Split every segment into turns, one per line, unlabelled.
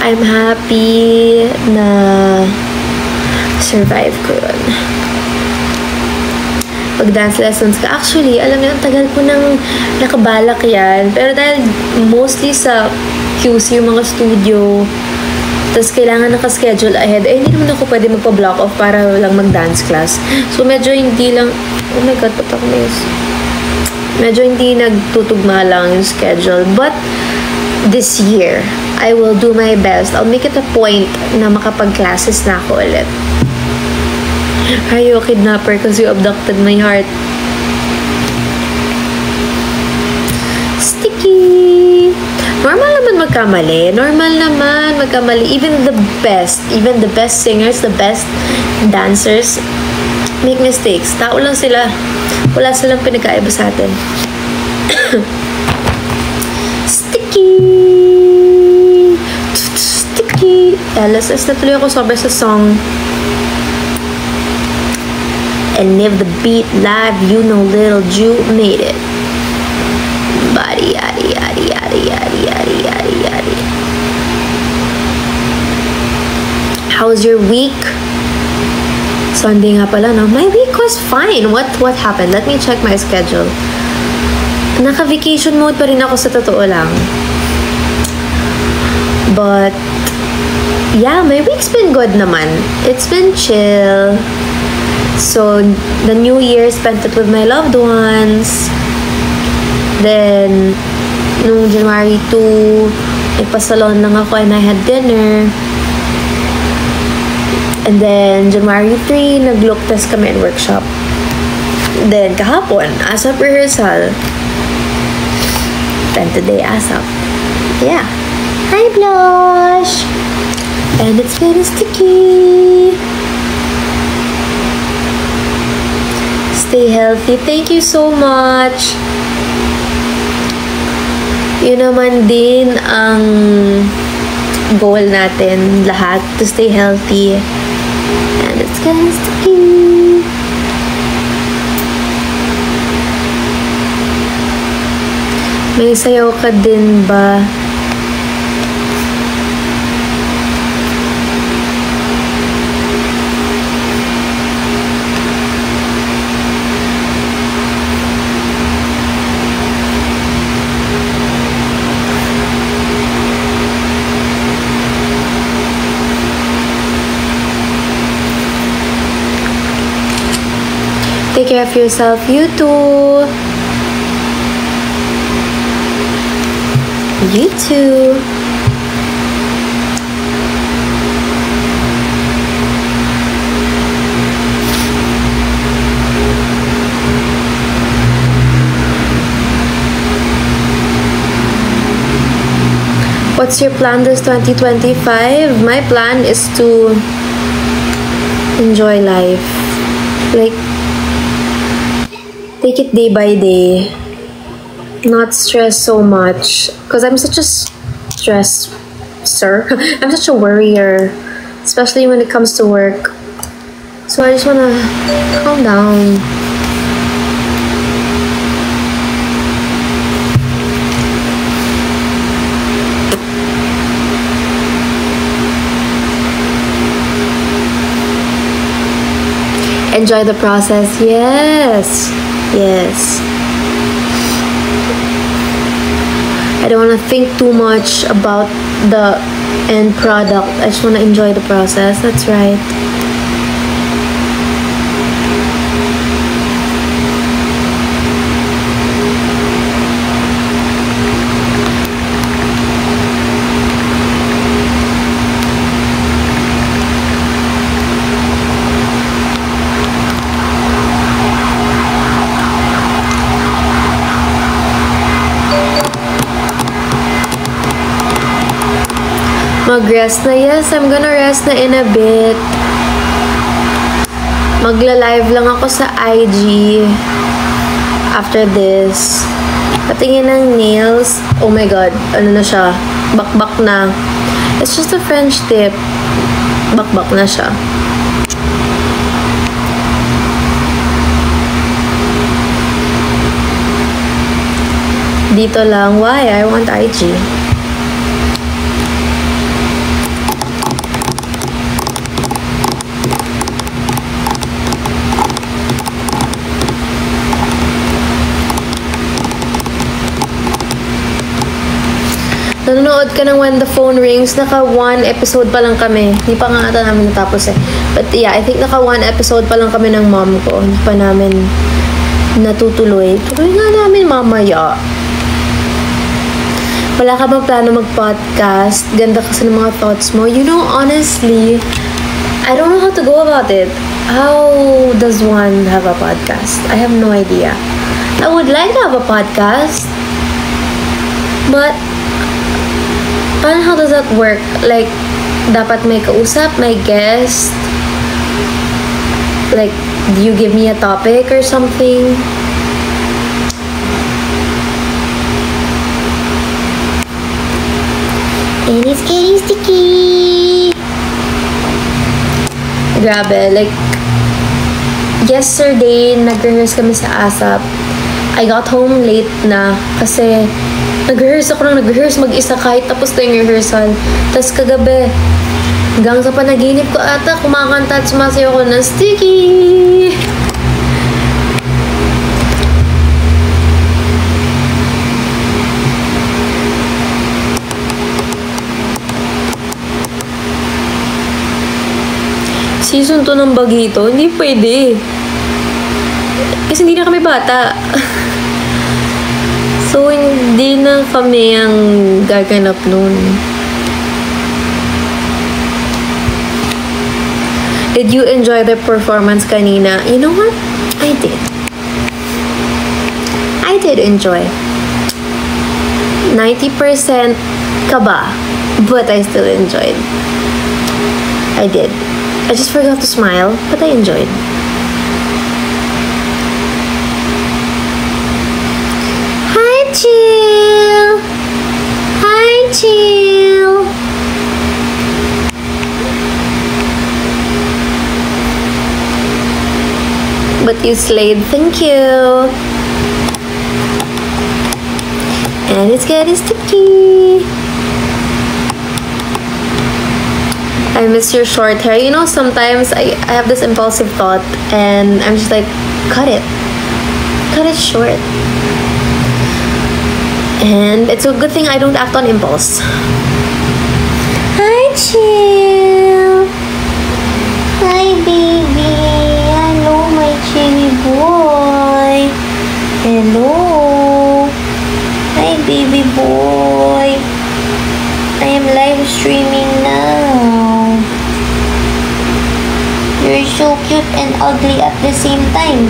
I'm happy na survive ko yun. Pag-dance lessons ka. Actually, alam niyo, ang tagal ko nang nakabalak yan. Pero dahil mostly sa QC, yung mga studio, tapos kailangan naka-schedule ahead, hindi naman ako pwede magpa-block off para lang mag-dance class. So, medyo hindi lang, oh my God, patak miss. Medyo hindi nagtutugma lang yung schedule. But, this year, I will do my best. I'll make it a point na makapag-classes na ako ulit. Hayo, kidnapper, because you abducted my heart. Sticky! Normal naman magkamali. Normal naman magkamali. Even the best singers, the best dancers, make mistakes. Tao lang sila. Wala silang pinagkaiba sa atin. Sticky! Sticky! LSS na tuloy ako sobra sa song. And if the beat live, you know Little Jew made it. Body, yaddy, yaddy, yaddy, yaddy, yaddy, yaddy, yaddy. How's your week? Sunday nga pala, no? My week was fine. What happened? Let me check my schedule. Naka-vacation mode pa rin ako sa totoo lang. But, yeah, my week's been good naman. It's been chill. So, the New Year, spent it with my loved ones. Then, nung January 2, nagpasalon lang ako and I had dinner. And then, January 3, nag-look test kami in workshop. Then, kahapon, ASAP rehearsal. Then, today, ASAP. Yeah. Hi, Blush! And it's very sticky. Stay healthy. Thank you so much. Yun naman din ang goal natin lahat, to stay healthy. And it's kind of sticky. May sayaw ka din ba? Take care of yourself, you too. You too. What's your plan this 2025? My plan is to enjoy life. Like, take it day by day. Not stress so much. Because I'm such a stressor. I'm such a worrier. Especially when it comes to work. So I just wanna calm down. Enjoy the process. Yes. Yes. I don't want to think too much about the end product. I just want to enjoy the process. That's right. Mag-rest na. Yes, I'm gonna rest na in a bit. Magla-live lang ako sa IG after this. Patingin ng nails. Oh my God. Ano na siya? Bakbak na. It's just a French tip. Bakbak na siya. Dito lang. Why? I want IG. nanonood ka ng When the Phone Rings, naka 1 episode pa lang kami. Hindi pa nga ata namin natapos eh. But yeah, I think naka 1 episode pa lang kami ng mom ko. Hindi pa namin natutuloy. Tuloy nga namin mamaya. Wala ka bang plano mag-podcast? Ganda kasi ng mga thoughts mo. You know, honestly, I don't know how to go about it. How does one have a podcast? I have no idea. I would like to have a podcast, but how does that work? Like, dapat may kausap, may guest? Like, do you give me a topic or something? And it's getting sticky! Grabe, like, yesterday, nag-rehearse kami sa ASAP. I got home late na kasi nag-rehearse ako ng nag-rehearse mag-isa kahit tapos na yung rehearsal. Tapos kagabi, hanggang sa panaginip ko ata, kumakanta at sumasayaw ko ng sticky! Season 2 ng Bagito, hindi pwede. Kasi hindi na kami bata. So, hindi na kami ang gaganap nun. Did you enjoy the performance kanina? You know what? I did. I did enjoy. 90% kaba, but I still enjoyed. I did. I just forgot to smile, but I enjoyed. Chill. Hi, Chill. But you slayed, thank you. And it's getting sticky. I miss your short hair. You know, sometimes I have this impulsive thought and I'm just like, cut it. Cut it short. And it's a good thing I don't act on impulse. Hi, Chill. Hi, baby. Hello, my chilly boy. Hello. Hi, baby boy. I am live streaming now. You're so cute and ugly at the same time.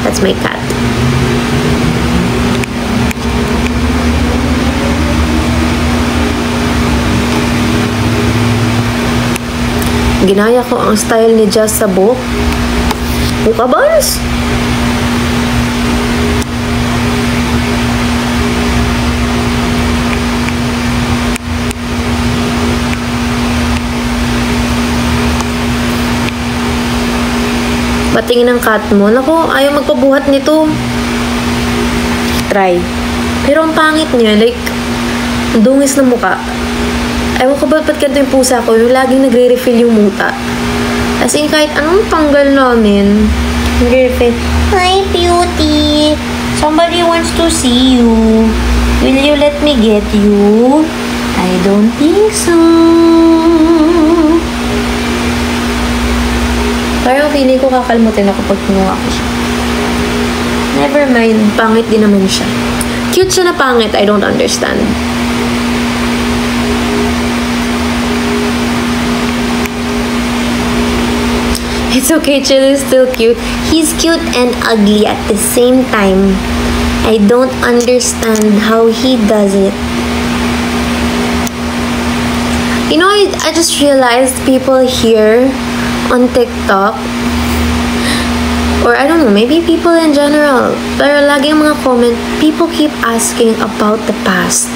That's my cat. Ginaya ko ang style ni Jazz sa buhok. Buka bars! Patingin ng cat mo. Naku, ayaw magpabuhat nito. Try. Pero ang pangit niya, like, dungis na muka. Ewan ko ba't ganito yung pusa ko, yung laging nagre-refill yung muta. As in, kahit anong tanggal namin, nagre-refill. Hi, beauty! Somebody wants to see you. Will you let me get you? I don't think so. Parang feeling ko kakalmutin ako pag kinuha ko siya. Never mind, pangit din naman siya. Cute siya na pangit, I don't understand. It's okay, Chill is still cute. He's cute and ugly at the same time. I don't understand how he does it. You know, I just realized people here on TikTok, or I don't know, maybe people in general, pero lagi yung mga comment, people keep asking about the past.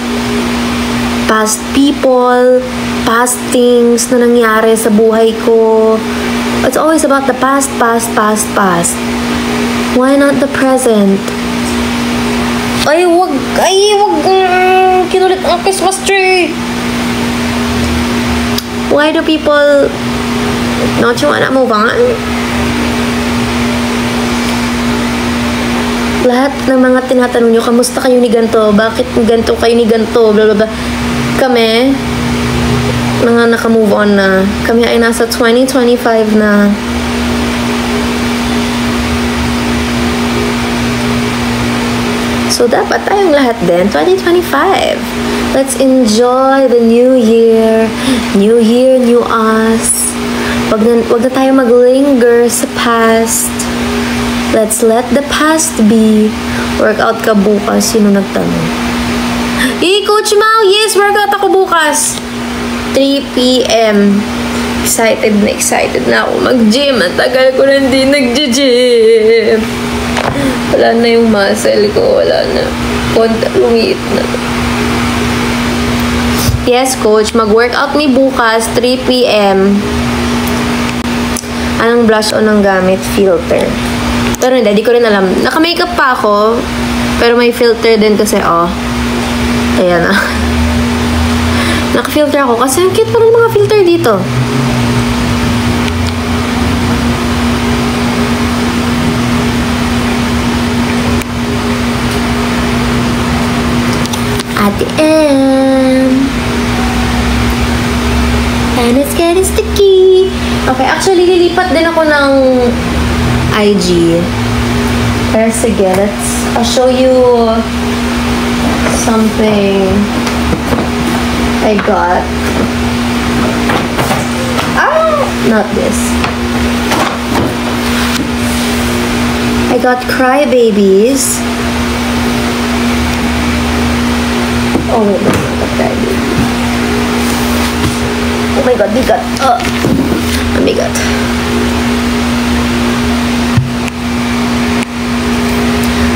Past people, past things na nangyari sa buhay ko. It's always about the past, past, past, past. Why not the present? Ay, wag, kinulit ang Christmas tree. Why do people don't you wanna move on? lahat ng mga tinatanong nyo, kamusta kayo ni ganto? Bakit ganto kayo ni ganto? Blah, blah, blah. Kami, mga naka-move on na. Kami ay nasa 2025 na. So, dapat tayong lahat din, 2025. Let's enjoy the new year. New year, new us. Wag na tayo mag-linger sa past. Let's let the past be. Workout ka bukas. Sino nagtanong? Coach Mau! Yes, workout ako bukas. 3 p.m. Excited na ako mag-gym. Ang tagal ko na hindi nag-gym. Wala na yung muscle ko. Wala na. Lumiit na. Yes, coach. Mag-workout me bukas, 3 p.m. Anong blush on ang gamit? Filter. Pero hindi ko rin alam. Naka-makeup pa ako. Pero may filter din kasi, ayan na. Naka-filter ako. Kasi ang cute pa rin mga filter dito. At the end. And it's getting sticky. Okay, actually, lilipat din ako ng IG. Pero sige, I'll show you something I got. Not this. I got Crybabies. Oh wait, that's not a Crybaby. Oh my god, bigat. Ang bigat.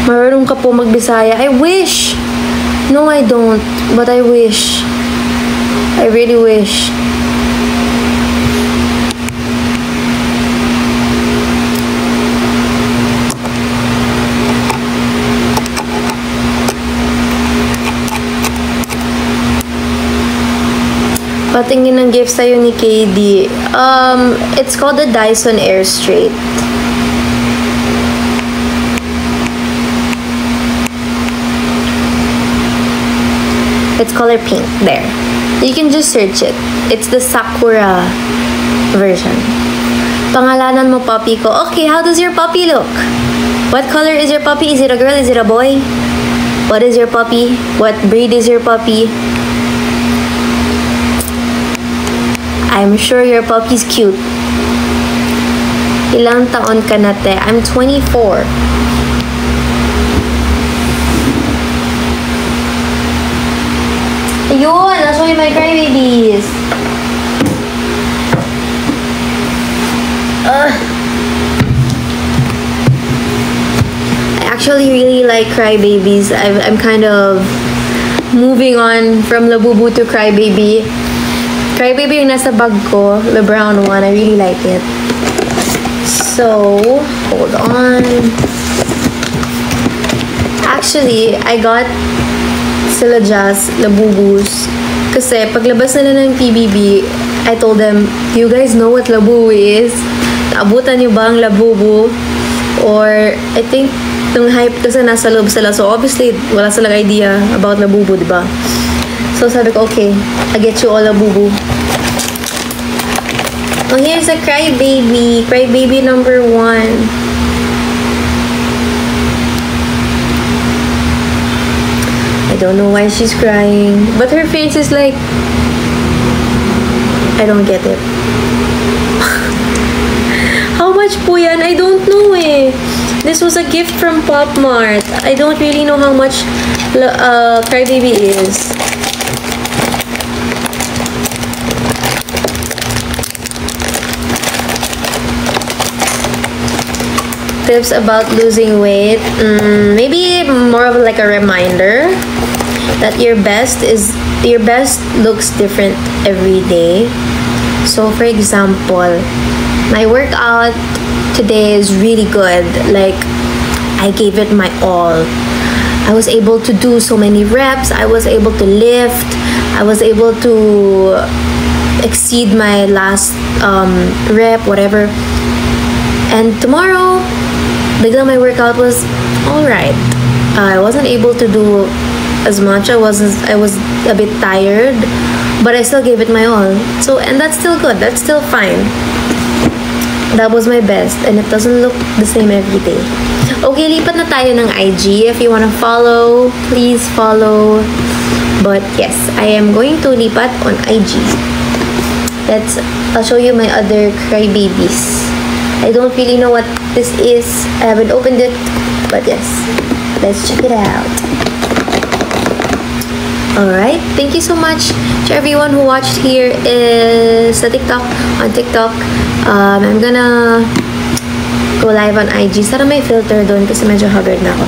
Marunong ka po magbisaya. I wish! No, I don't. But I wish. I really wish. Patingin ng gift sa'yo ni KD. It's called the Dyson Airstraight. It's color pink. There. You can just search it. It's the Sakura version. Pangalanan mo puppy ko. Okay, how does your puppy look? What color is your puppy? Is it a girl? Is it a boy? What is your puppy? What breed is your puppy? I'm sure your puppy's cute. Ilang taon ka na, te? I'm 24. Ayun! I'll show you my Crybabies. I actually really like Crybabies. I'm kind of moving on from Labubu to Crybaby. Crybaby yung nasa bag ko, the brown one. I really like it. So, hold on. Actually, I got sila Jazz, Labubus. Kasi paglabas nila ng PBB, I told them, you guys know what Labubu is? Naabutan niyo ba ang Labubu? Or, I think, nung hype kasi nasa loob sila. So, obviously, wala silang idea about Labubu, diba? So, sabi ko, okay, I get you all Labubu. Oh, here's a Crybaby. Crybaby number 1. I don't know why she's crying. But her face is like... I don't get it. How much po yan? I don't know eh. This was a gift from Pop Mart. I don't really know how much Crybaby is. Tips about losing weight. Maybe more of like a reminder that your best looks different every day. So for example, my workout today is really good. Like, I gave it my all. I was able to do so many reps. I was able to lift. I was able to exceed my last rep, whatever. And tomorrow, bigla my workout was alright. I wasn't able to do as much. I was a bit tired, but I still gave it my all. So, and that's still good. That's still fine. That was my best, and it doesn't look the same every day. Okay, lipat na tayo ng IG. If you wanna follow, please follow. But yes, I am going to lipat on IG. I'll show you my other crybabies. I don't really know what this is. I haven't opened it, but yes, let's check it out. Alright, thank you so much to everyone who watched here is the on TikTok. I'm gonna go live on IG. Sana may filter doon kasi medyo haggard na ako.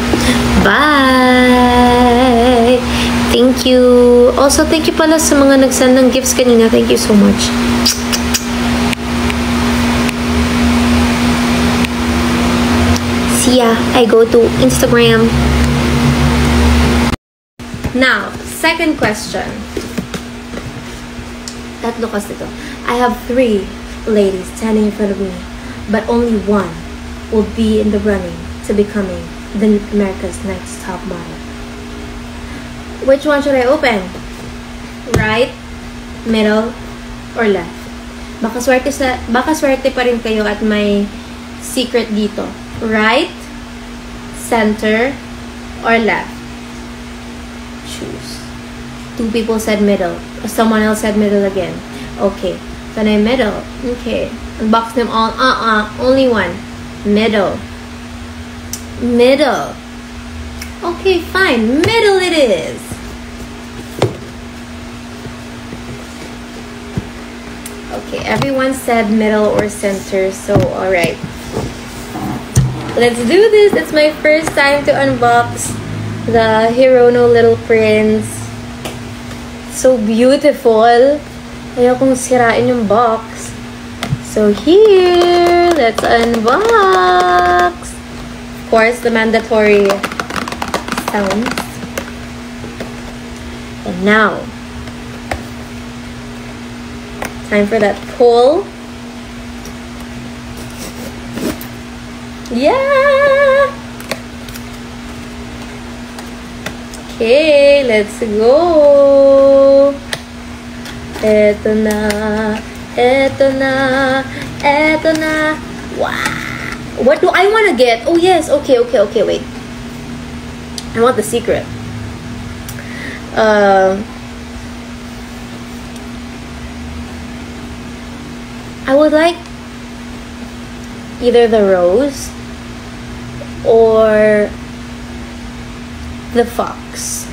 Bye! Thank you. Also, thank you pala sa mga nagsend ng gifts kanina. Thank you so much. See ya. I go to Instagram. Now, second question. Tatlo kasi ito. I have 3 ladies standing in front of me, but only one will be in the running to becoming the America's Next Top Model. Which one should I open? Right, middle, or left? Baka swerte pa rin kayo at may secret dito. Right, center, or left? Choose. 2 people said middle. Someone else said middle again. Okay. So na middle. Okay. Unbox them all. Only one. Middle. Middle. Okay, fine. Middle it is. Okay, everyone said middle or center, so alright. Let's do this. It's my first time to unbox the Hirono Little Prince. So beautiful. Ayokong sirain yung box. So here, let's unbox. Of course, the mandatory sounds. And now, time for that pull. Yeah! Okay, let's go. Eto na, eto na, eto na. Wow! What do I want to get? Oh yes, okay, wait. I want the secret. I would like either the rose or the fox.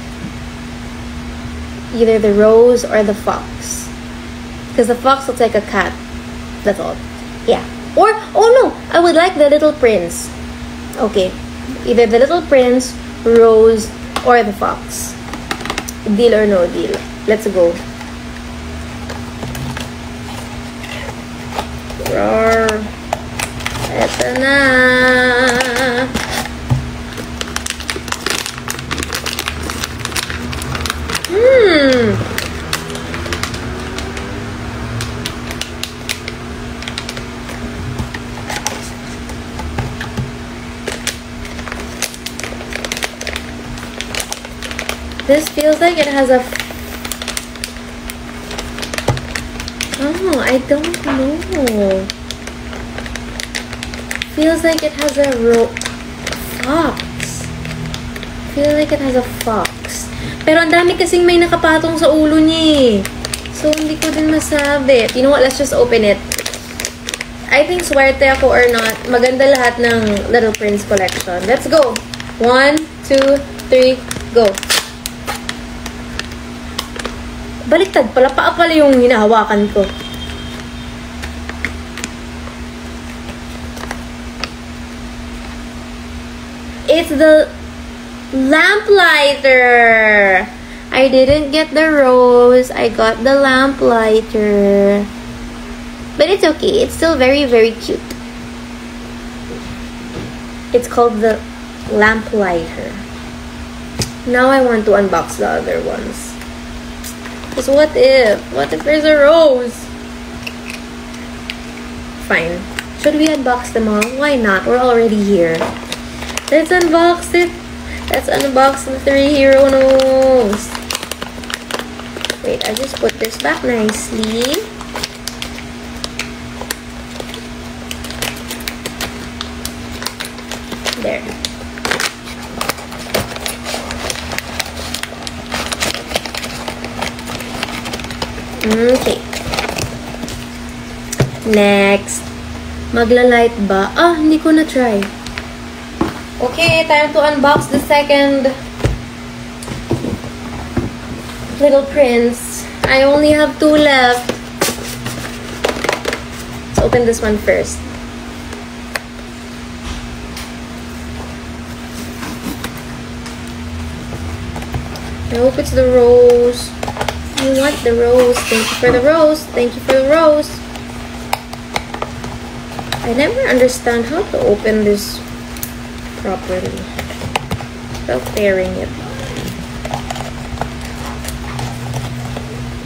Either the rose or the fox. Because the fox looks like a cat. That's all. Yeah. Or, oh no, I would like the Little Prince. Okay. Either the Little Prince, rose, or the fox. Deal or no deal. Let's go. Roar. Eto na. This feels like it has a... Oh, I don't know. Feels like it has a fox. Feels like it has a fox. Pero ang dami kasing may nakapatong sa ulo niya eh. So, hindi ko din masabi. You know what? Let's just open it. I think swerte ako or not. Maganda lahat ng Little Prince collection. Let's go. 1, 2, 3, go. Baliktad pala. Paa pala yung hinahawakan ko. It's the lamplighter. I didn't get the rose. I got the lamplighter. But it's okay. It's still very, very cute. It's called the lamplighter. Now I want to unbox the other ones. Because what if there's a rose? Fine. Should we unbox them all? Why not? We're already here. Let's unbox it. Let's unbox the 3 Hero Nose. Wait, I just put this back nicely. There. Okay. Next. Magla-light ba? Ah, hindi ko na-try. Okay, time to unbox the second Little Prince. I only have 2 left. Let's open this one first. I hope it's the rose. You want the rose. Thank you for the rose. Thank you for the rose. I never understand how to open this properly without tearing it.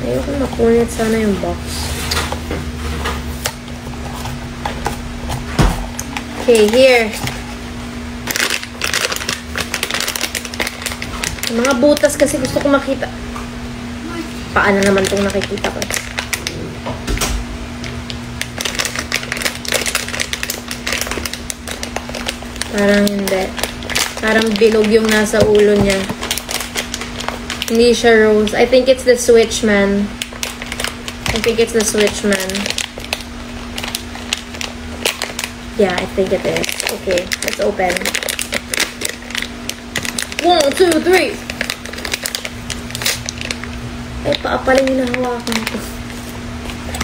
Ayoko mapunit sana yung box. Okay, here. Yung mga butas kasi gusto ko makita. Paano naman itong nakikita ko? Parang hindi. Parang bilog yung nasa ulo niya. Hindi siya rose. I think it's the Switchman. I think it's the Switchman. Yeah, I think it is. Okay, let's open. 1, 2, 3! Ay, paa pala yung nahawakan ko.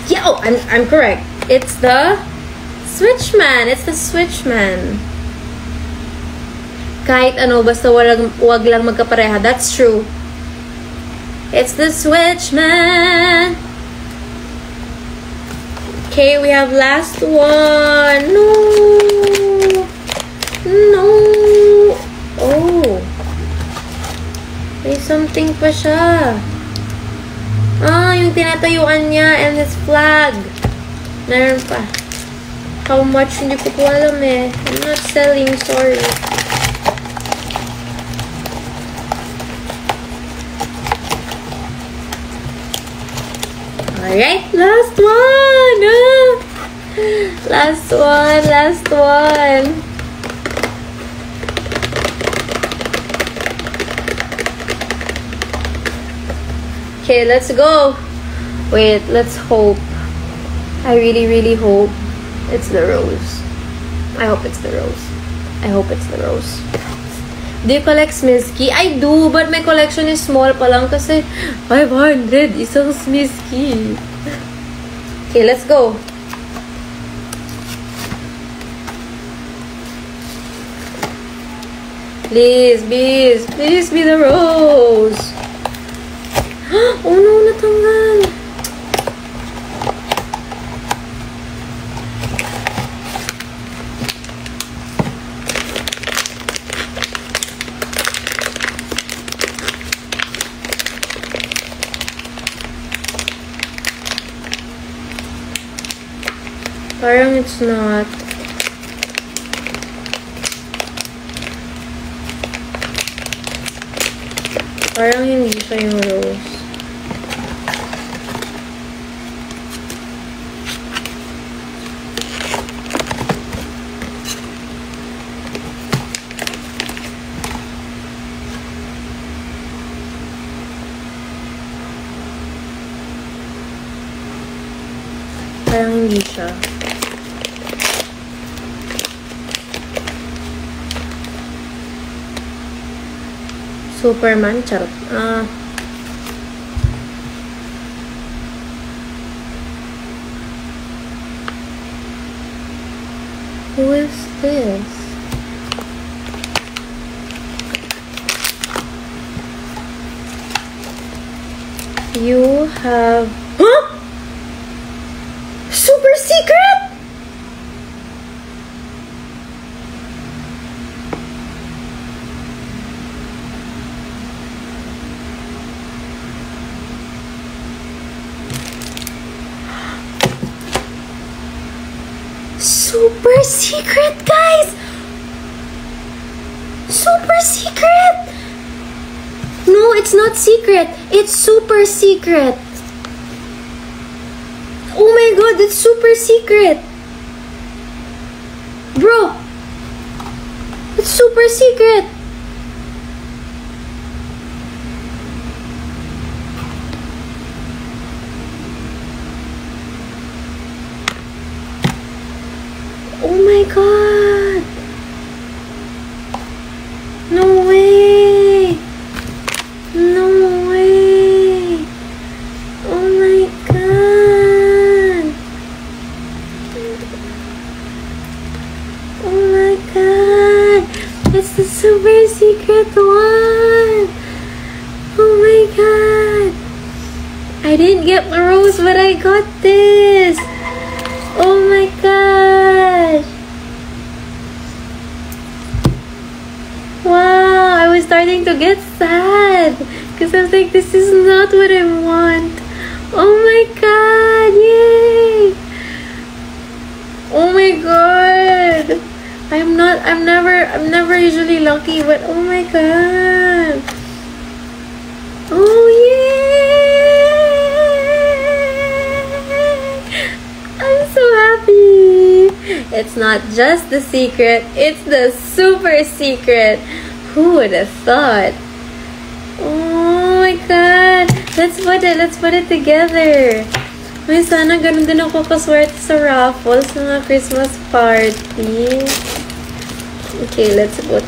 Yeah, oh, I'm correct. It's the Switchman. It's the Switchman. Kahit ano, basta wag lang magkapareha. That's true. It's the Switchman. Okay, we have last one. No. No. Oh. May something pa siya. Ah, yung tinatayuan niya and his flag. Meron pa. How much? Hindi ko po alam eh. I'm not selling, sorry. Alright, last one! Ah! Last one, last one. Okay, let's go. Wait, let's hope. I really, really hope it's the rose. I hope it's the rose. I hope it's the rose. Do you collect Smisky? I do, but my collection is small pa lang kasi 500 isang Smisky. Okay, let's go. Please, please, please be the rose. Oh no, natanggal. Parang it's not. Parang hindi siya yung rose. Parang hindi siya. Superman, charot. Who is this? You have... Huh? Super secret? Super secret, guys! super secret! No, it's not secret. It's super secret. Oh my god, it's super secret. Bro, it's super secret. Oh my god. No way. No way. Oh my god. Oh my god. It's the super secret one. Oh my god. I didn't get the rose, but I got this. Oh my gosh. Wow, I was starting to get sad because I was like, this is not what I want. Oh my god, yay. Oh my god. I'm never usually lucky, but oh my god. Oh yay. I'm so happy. It's not just the secret, it's the super secret. Who would have thought? Oh my god. Let's put it together. May sana ganun din ako kaswerte sa raffles sa mga Christmas party. Okay, let's put.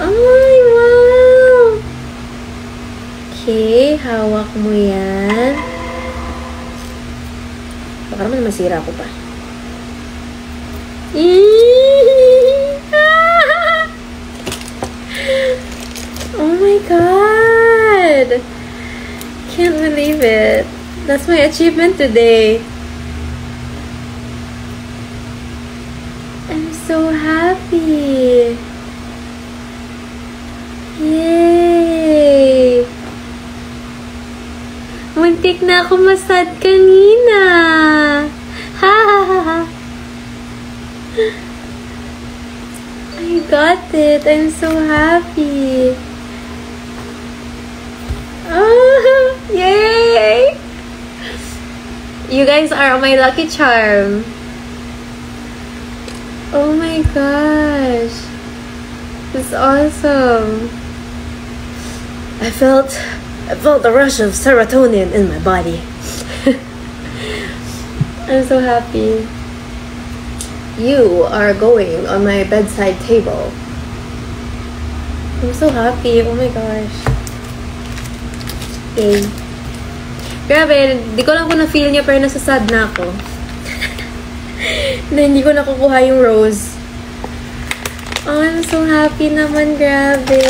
Ay, wow. Okay, hawak mo yan. Baka naman masira ko pa. Oh my god! Can't believe it. That's my achievement today. I'm so happy. Yay! Muntik na ako masad kanina. Ha ha ha ha. I got it. I'm so happy. Oh, yay! You guys are my lucky charm. Oh my gosh. This is awesome. I felt the rush of serotonin in my body. I'm so happy. You are going on my bedside table. I'm so happy. Oh my gosh. Yay. Grabe, di ko lang kung na-feel niya pero nasasad na ako. Na hindi ko nakukuha yung rose. Oh, I'm so happy naman. Grabe.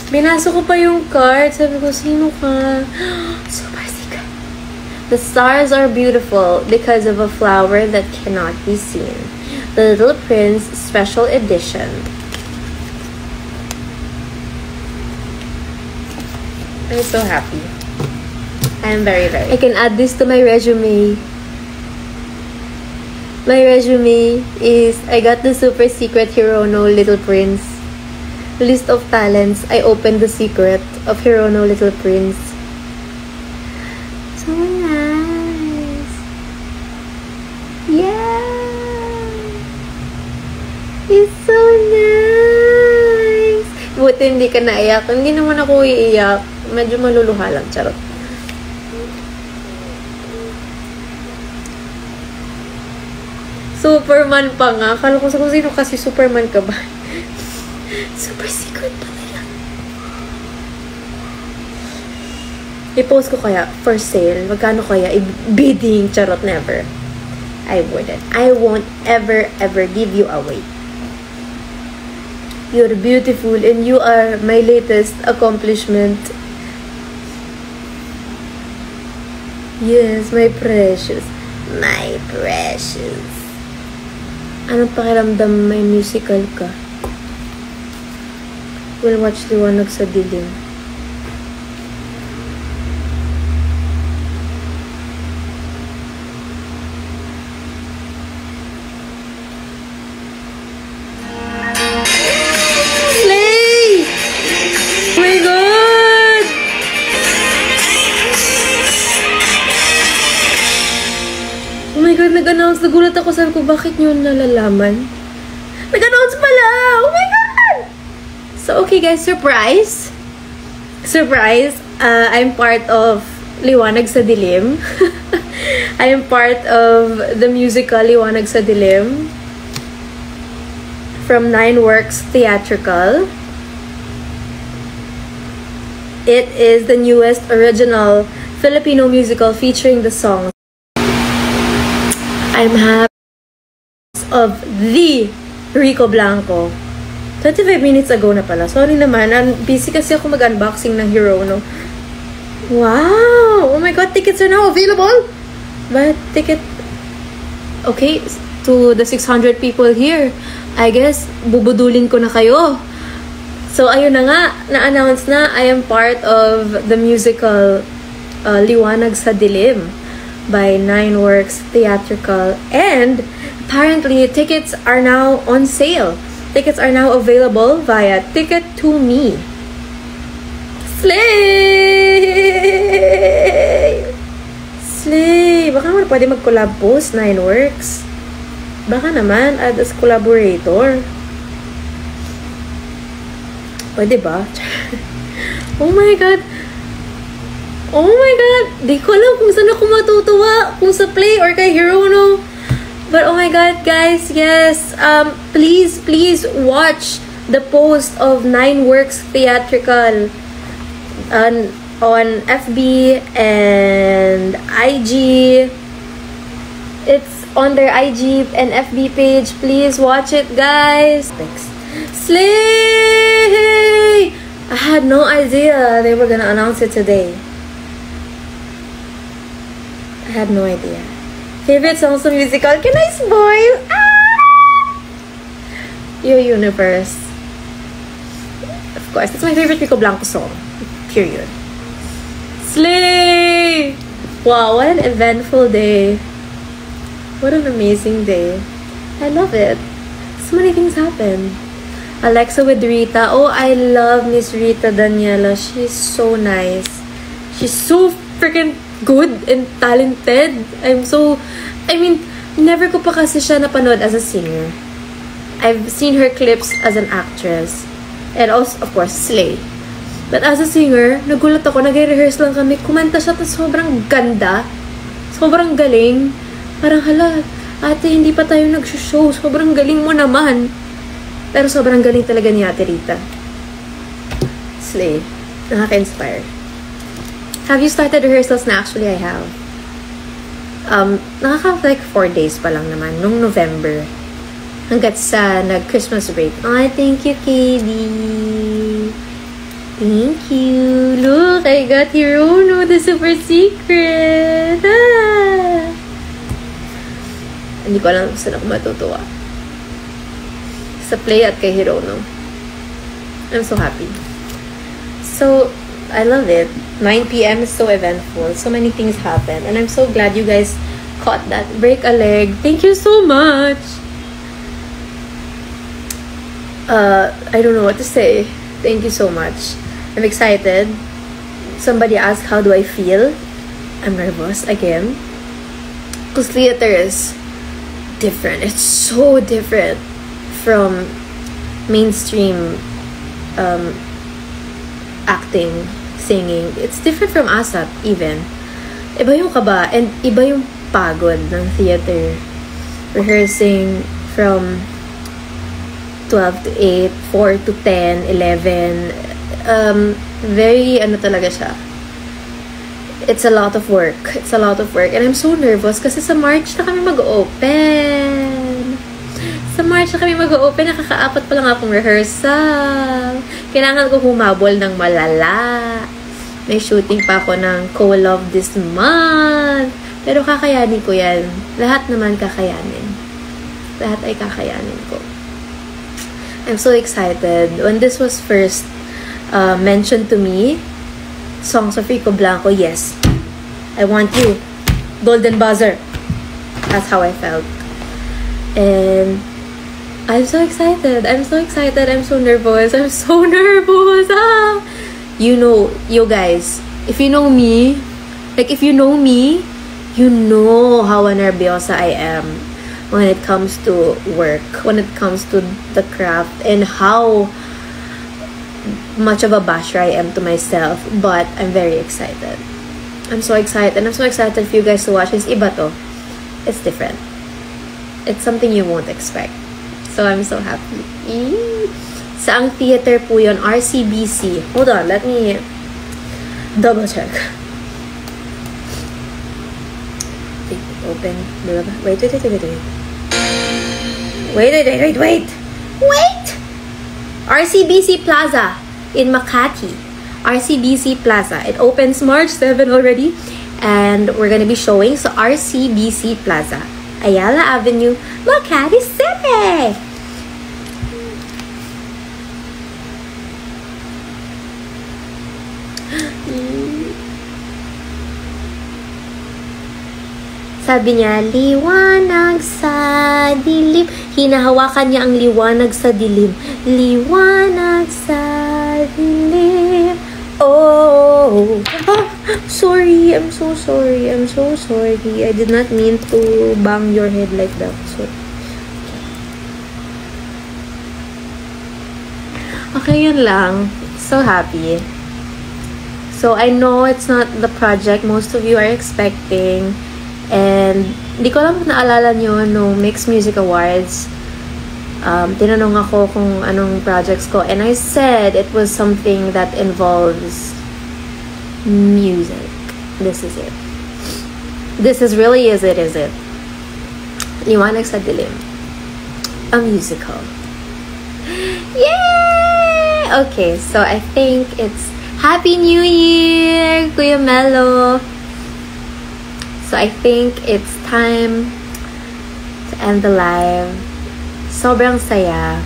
Binasa ko pa yung card. Sabi ko, sino ka? Super secret. The stars are beautiful because of a flower that cannot be seen. The Little Prince Special Edition. I'm so happy. I'm very. I can add this to my resume. My resume is, I got the super secret Hirono Little Prince. List of talents. I opened the secret of Hirono Little Prince. So nice. Yeah. It's so nice. Buti hindi ka naiyak. Hindi naman ako iiyak. Medyo maluluha lang. Charot. Superman pa nga. Akala ko kung sino kasi Superman ka ba? Super secret pala yan. I-post ko kaya for sale. Magkano kaya? Bidding. Charot, never. I wouldn't. I won't ever give you away. You're beautiful and you are my latest accomplishment. Yes, my precious. My precious. Anong pakiramdam may musical ka? We'll watch Liwanag sa Dilim. nag-announce, nagulat ako. Sabi ko, bakit nyo nalalaman? Nag-announce pala! Oh my God! So, okay guys, surprise! Surprise! I'm part of Liwanag sa Dilim. I am part of the musical Liwanag sa Dilim from Nineworks Theatrical. It is the newest original Filipino musical featuring the songs I'm Happy of the Rico Blanco. 25 minutes ago na pala. Sorry naman. Busy kasi ako mag-unboxing ng Hirono. Wow! Oh my God, tickets are now available! But ticket... Okay, to the 600 people here, I guess, bubudulin ko na kayo. So, ayun na nga, na-announce na, I am part of the musical Liwanag sa Dilim by Nineworks Theatrical. And, apparently, tickets are now on sale. Tickets are now available via Ticket to Me. Slay! Slay! Baka naman pwede mag-collab post, Nineworks. Baka naman, add as collaborator. Pwede ba? Oh my God! Oh my God! Di ko alam kung saan ako matutuwa. Kung sa Play or kay Hirono. But oh my God, guys, yes. Please watch the post of Nineworks Theatrical on FB and IG. It's on their IG and FB page. Please watch it, guys. Thanks. Slay! I had no idea they were gonna announce it today. I had no idea. Favorite songs of musical? Can I spoil? Ah! Your Universe. Of course, it's my favorite Rico Blanco song. Period. Slay! Wow, what an eventful day. What an amazing day. I love it. So many things happened. Alexa with Rita. Oh, I love Miss Rita Daniela. She's so nice. She's so freaking good and talented. I mean, never ko pa kasi siya napanood as a singer. I've seen her clips as an actress. And also, of course, Slay. But as a singer, nagulat ako. Nag-rehearse lang kami. Kumanta siya, tapos sobrang ganda. Sobrang galing. Parang, hala, ate, hindi pa tayo nag-show. Sobrang galing mo naman. Pero sobrang galing talaga ni Ate Rita. Slay. Nakaka-inspire. Have you started rehearsals na? Actually, I have. Like 4 days pa lang naman. Nung November. Hanggat sa nag-Christmas break. Ay, thank you, Katie. Thank you. Look, I got Hirono, the super secret. Ah! Hindi ko alam kung saan ako matutuwa. Sa Play at kay Hirono. I'm so happy. So, I love it. 9 p.m. is so eventful. So many things happen. And I'm so glad you guys caught that. Break a leg. Thank you so much. I don't know what to say. Thank you so much. I'm excited. Somebody asked, how do I feel? I'm nervous again. Because theater is different. It's so different from mainstream acting, singing. It's different from ASAP even. Iba yung kaba and iba yung pagod ng theater. Rehearsing from 12 to 8, 4 to 10, 11. Very ano talaga siya. It's a lot of work. It's a lot of work. And I'm so nervous kasi sa March na kami mag-open. Sa March na kami mag-open, nakaka-4 pa lang akong rehearsal. Kailangan ko humabol ng malala. May shooting pa ako ng Co-Love this month. Pero kakayanin ko yan. Lahat naman kakayanin. Lahat ay kakayanin ko. I'm so excited. When this was first mentioned to me, Songs of Rico Blanco, yes. I want you. Golden buzzer. That's how I felt. And I'm so excited. I'm so excited. I'm so nervous. I'm so nervous. Ah! You know, you guys, if you know me, You know how nervyosa I am when it comes to work, when it comes to the craft, and how much of a basher I am to myself. But I'm very excited. I'm so excited. And I'm so excited for you guys to watch this. Iba to. It's different. It's something you won't expect. So I'm so happy. Saang theater po yun? RCBC. Hold on, let me double check. Open. Wait. Wait! RCBC Plaza in Makati. RCBC Plaza. It opens March 7 already. And we're gonna be showing sa RCBC Plaza. Ayala Avenue, Makati City! Sabi niya, liwanag sa dilim. Hinahawakan niya ang liwanag sa dilim. Liwanag sa dilim. Oh. Sorry. I'm so sorry. I did not mean to bang your head like that. So, okay, yun lang. So happy. So, I know it's not the project most of you are expecting. And, di ko alam kung naalala nyo no Mixed Music Awards. Tinanong ako kung anong projects ko. And I said it was something that involves music. This is it. This is really is it. Liwanag sa Dilim. A musical. Yay! Okay, so I think it's Happy New Year, Kuya Melo. So I think it's time to end the live. Sobrang saya.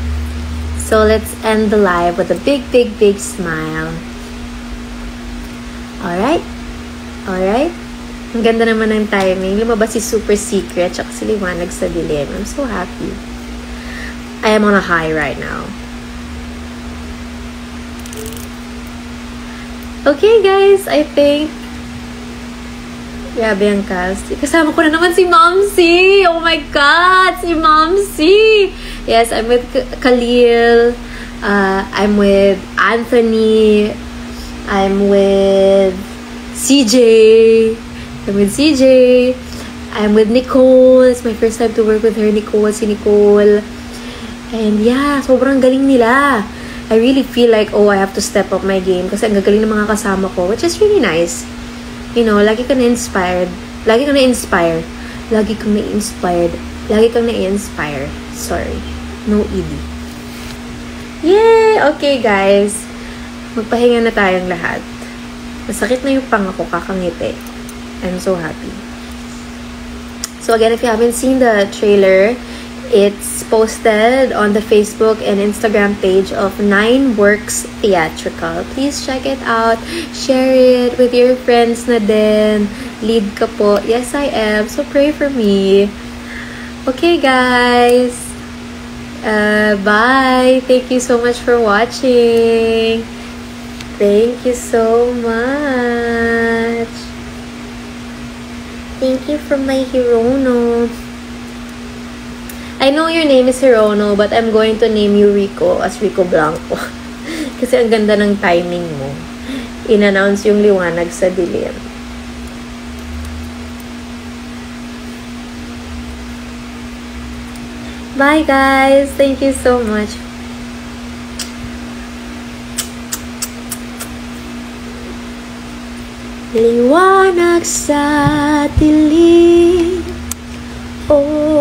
So let's end the live with a big smile. Alright? Ang ganda naman ng timing. Lumabas si Super Secret tsaka si Liwanag sa Dilim. I'm so happy. I am on a high right now. Okay guys, I think grabe ang cast. Kasama ko na naman si Momsy. Oh my God, si Momsy. Yes, I'm with Khalil. I'm with Anthony. I'm with CJ. I'm with Nicole. It's my first time to work with her, si Nicole. And yeah, sobrang galing nila. I really feel like, I have to step up my game kasi ang gagaling ng mga kasama ko, which is really nice. You know, lagi kang na-inspire. Sorry. No ED. Yay! Okay, guys. Magpahinga na tayong lahat. Masakit na yung panga ko, kakangiti. I'm so happy. So again, if you haven't seen the trailer, it's posted on the Facebook and Instagram page of 9 Works Theatrical. Please check it out. Share it with your friends na din. Lead ka po. Yes, I am. So pray for me. Okay, guys. Bye. Thank you so much for watching. Thank you so much. Thank you from my Hirono. I know your name is Hirono, but I'm going to name you Rico as Rico Blanco. Kasi ang ganda ng timing mo. In-announce yung Liwanag sa Dilim. Bye guys! Thank you so much. Liwanag sa dilim. Oh.